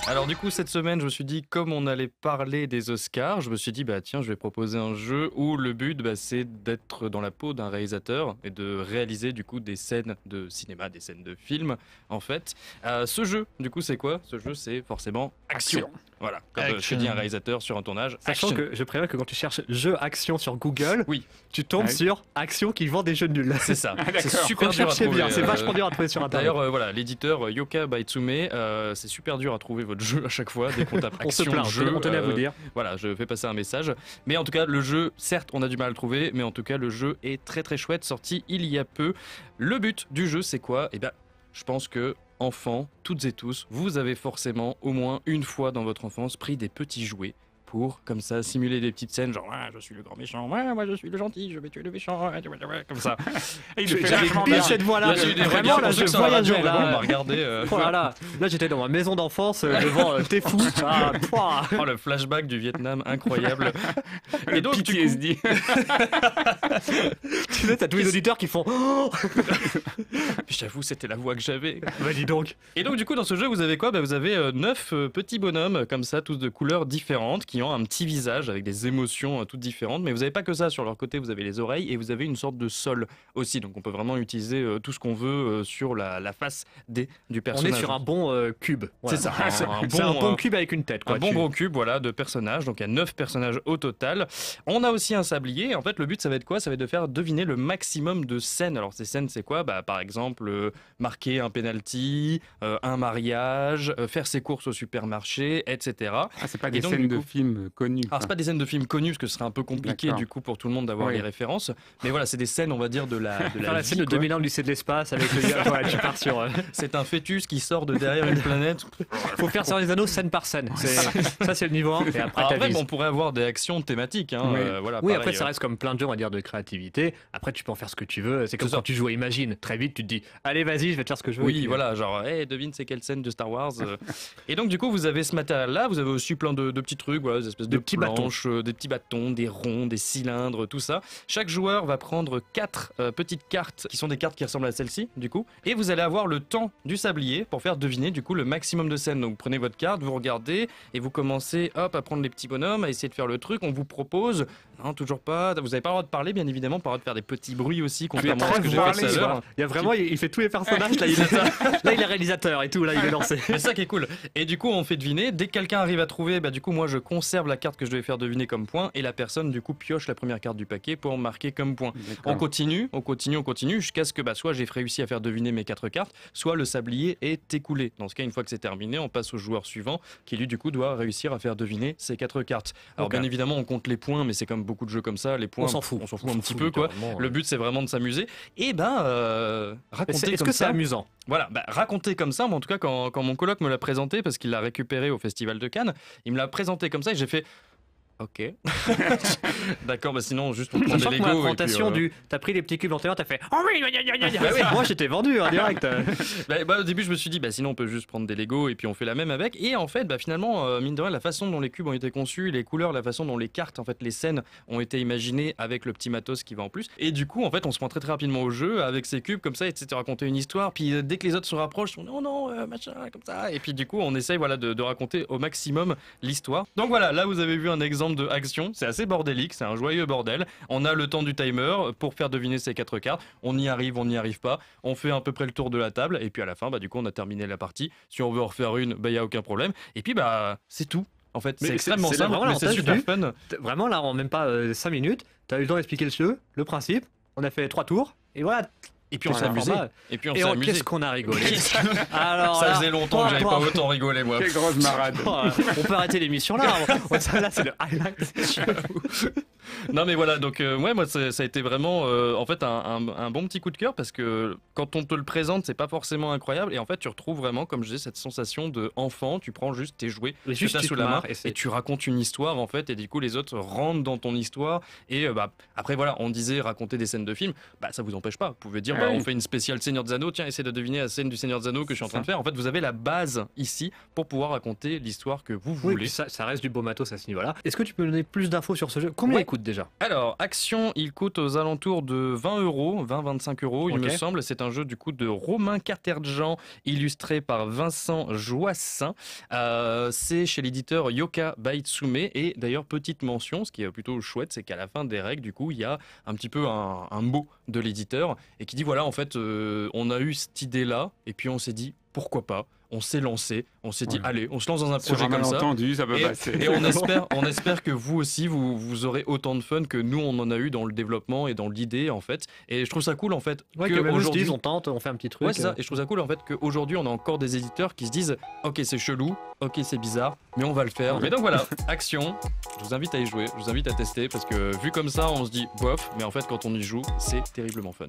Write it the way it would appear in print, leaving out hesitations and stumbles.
Alors du coup cette semaine je me suis dit comme on allait parler des Oscars, je me suis dit bah tiens je vais proposer un jeu où le but c'est d'être dans la peau d'un réalisateur et de réaliser du coup des scènes de cinéma, des scènes de film en fait. Ce jeu du coup c'est quoi? Ce jeu c'est forcément action. Voilà, quand je te dis un réalisateur sur un tournage, Sachant action. que je préviens que quand tu cherches jeu action sur Google, Oui. tu tombes sur action qui vend des jeux nuls. C'est ça, c'est d'accord. super dur à Cherchez trouver. bien, c'est vachement dur à trouver sur internet. D'ailleurs, voilà, l'éditeur Yoka Baitsume, c'est super dur à trouver votre jeu à chaque fois dès qu'on tape On se action plaint, jeu. on tenait à vous le dire. Voilà, je fais passer un message. Mais en tout cas, le jeu, certes, on a du mal à le trouver, mais en tout cas, le jeu est très très chouette, sorti il y a peu. Le but du jeu, c'est quoi? Eh ben, je pense que enfants, toutes et tous, vous avez forcément au moins une fois dans votre enfance pris des petits jouets pour, comme ça, simuler des petites scènes, genre je suis le grand méchant, moi je suis le gentil, je vais tuer le méchant, comme ça. Et il le fait J'avais vachement pile bien. cette voix-là. Là, j'ai eu des Vraiment, regards, là, pour ceux je qui sont à la radio, voyageais, vraiment, on là. m'a regardé. Oh là, j'étais dans ma maison d'enfance devant T'es fou. Ah, pouah. Oh, le flashback du Vietnam, incroyable. Et donc, du coup, PTSD. Tu sais, t'as tous les auditeurs qui font oh. j'avoue, c'était la voix que j'avais. Bah dis donc. Et donc, du coup, dans ce jeu, vous avez quoi? Vous avez 9 petits bonhommes, comme ça, tous de couleurs différentes, qui ont un petit visage avec des émotions toutes différentes. Mais vous n'avez pas que ça. Sur leur côté, vous avez les oreilles et vous avez une sorte de sol aussi. Donc, on peut vraiment utiliser tout ce qu'on veut sur la face du On personnage. est sur un bon cube. Voilà. C'est ça, C'est un bon cube avec une tête. Quoi. Un bon gros cube, voilà, de personnages. Donc il y a 9 personnages au total. On a aussi un sablier. En fait, le but, ça va être quoi? Ça va être de faire deviner le maximum de scènes. Alors ces scènes, c'est quoi? Par exemple, marquer un penalty, un mariage, faire ses courses au supermarché, etc. Ah, c'est pas Et des donc, scènes du de coup- films connus. Alors c'est pas des scènes de films connus parce que ce serait un peu compliqué D'accord. du coup pour tout le monde d'avoir Oui. les références. Mais voilà, c'est des scènes, on va dire, de la Faire la vie, scène de quoi. 2000 ans du lycée de l'espace avec le gars. Ouais, tu pars sur. C'est un fœtus qui sort de derrière une planète. Faut faire sur les anneaux scène par scène. Ça, c'est le niveau 1. Et après, Alors, après, t'avises. on pourrait avoir des actions thématiques. Hein, Oui. voilà, Oui, pareil, après, ça reste comme plein de jeux, on va dire, de créativité. Après, tu peux en faire ce que tu veux. C'est comme C'est ça. quand tu joues à Imagine. Très vite, tu te dis, allez, vas-y, je vais te faire ce que je veux. Et Oui, puis, voilà, genre, hey, devine c'est quelle scène de Star Wars. Et donc, du coup, vous avez ce matériel-là, vous avez aussi plein de petits trucs, voilà, des espèces de petits planches, des petits bâtons, des ronds, des cylindres, tout ça. Chaque joueur va prendre 4 petites cartes, qui sont des cartes qui ressemblent à celle-ci, du coup, et vous allez avoir le temps du sablier pour faire deviner, du coup, le maximum de scènes. Donc, vous prenez votre carte, vous regardez, et vous commencez, hop, à prendre les petits bonhommes, à essayer de faire le truc. On vous propose, non, toujours pas, vous n'avez pas le droit de parler, bien évidemment, pas le droit de faire des petits bruits aussi, contrairement à ce que j'ai fait parler, tout à l'heure. Il y a vraiment, il fait tous les personnages. Là, il est réalisateur et tout. Là, il est lancé. C'est ça qui est cool. Et du coup, on fait deviner. Dès que quelqu'un arrive à trouver, du coup, moi, je conserve la carte que je devais faire deviner comme point. Et la personne, du coup, pioche la première carte du paquet pour marquer comme point. On continue jusqu'à ce que soit j'ai réussi à faire deviner mes 4 cartes, soit le sablier est écoulé. Dans ce cas, une fois que c'est terminé, on passe au joueur suivant qui, lui, du coup, doit réussir à faire deviner ses 4 cartes. Alors, Ok. bien évidemment, on compte les points, mais c'est comme beaucoup de jeux comme ça. Les points, On s'en fout. On s'en fout un petit peu, quoi. Le but, c'est vraiment de s'amuser. Et raconter Est-ce comme que c'est ça. amusant? Voilà, raconter comme ça, mais en tout cas, quand mon coloc me l'a présenté, parce qu'il l'a récupéré au Festival de Cannes, il me l'a présenté comme ça et j'ai fait. Ok. D'accord, sinon, juste on prend des Sachant que Lego. moi, la et puis, présentation t'as pris les petits cubes l'intérieur, t'as fait oh oui, oui. Moi j'étais vendu en direct. au début, je me suis dit, sinon on peut juste prendre des Lego et puis on fait la même avec. Et en fait, finalement, mine de rien, la façon dont les cubes ont été conçus, les couleurs, la façon dont les cartes, en fait, les scènes ont été imaginées avec le petit matos qui va en plus. Et du coup, en fait, on se prend très très rapidement au jeu avec ces cubes comme ça, et de raconter une histoire. Puis dès que les autres se rapprochent, on dit oh non, machin, comme ça. Et puis du coup, on essaye de raconter au maximum l'histoire. Donc voilà, là vous avez vu un exemple de action. C'est assez bordélique, c'est un joyeux bordel. On a le temps du timer pour faire deviner ces 4 cartes. On y arrive, on n'y arrive pas. On fait à peu près le tour de la table. Et puis à la fin, du coup, on a terminé la partie. Si on veut en refaire une, il n'y a aucun problème. Et puis, c'est tout. En fait, Mais c'est extrêmement c'est simple, vraiment mais c'est l'avantage super fun. Vraiment là, en même pas 5 minutes, t'as eu le temps d'expliquer le jeu, le principe. On a fait 3 tours et voilà. Et puis on s'est Voilà, amusé. format. Et puis on Et s'est oh, amusé. qu'est-ce qu'on a rigolé. Alors Ça là, faisait longtemps que j'avais pas autant rigolé, moi. Quelle grosse marade. On peut arrêter l'émission là. Là, c'est le highlight. Non mais voilà, donc moi ça a été vraiment en fait un bon petit coup de cœur parce que quand on te le présente, c'est pas forcément incroyable et en fait tu retrouves vraiment, comme je disais, cette sensation de enfant. Tu prends juste tes jouets que Juste t'as tu sous te la main marres et tu racontes une histoire en fait, et du coup les autres rentrent dans ton histoire et après voilà, on disait raconter des scènes de films, ça vous empêche pas. Vous pouvez dire bah, on fait une spéciale Seigneur des Anneaux, tiens, essayez de deviner la scène du Seigneur des Anneaux que je suis en train de faire. En fait, vous avez la base ici pour pouvoir raconter l'histoire que vous Oui, voulez. puis ça reste du beau matos à ce niveau-là. Est-ce que tu peux nous donner plus d'infos sur ce jeu? Combien il coûte déjà? Alors, Action, il coûte aux alentours de 20 euros, 20-25 euros, il me semble. C'est un jeu du coup de Romain Carterjean, illustré par Vincent Joissin. C'est chez l'éditeur Yoka Baitsume. Et d'ailleurs, petite mention, ce qui est plutôt chouette, c'est qu'à la fin des règles, du coup, il y a un petit peu un mot de l'éditeur et qui dit voilà, en fait, on a eu cette idée-là et puis on s'est dit pourquoi pas. On s'est lancé, on s'est dit allez, on se lance dans un projet comme ça. Ça peut passer. Et on espère que vous aussi, vous aurez autant de fun que nous, on en a eu dans le développement et dans l'idée en fait. Et je trouve ça cool en fait. Ouais, que même aujourd'hui, on tente, on fait un petit truc. Ouais, c'est ça. Et je trouve ça cool en fait qu'aujourd'hui, on a encore des éditeurs qui se disent ok, c'est chelou, ok, c'est bizarre, mais on va le faire. Mais donc voilà, Action. Je vous invite à y jouer, je vous invite à tester parce que vu comme ça, on se dit bof, mais en fait, quand on y joue, c'est terriblement fun.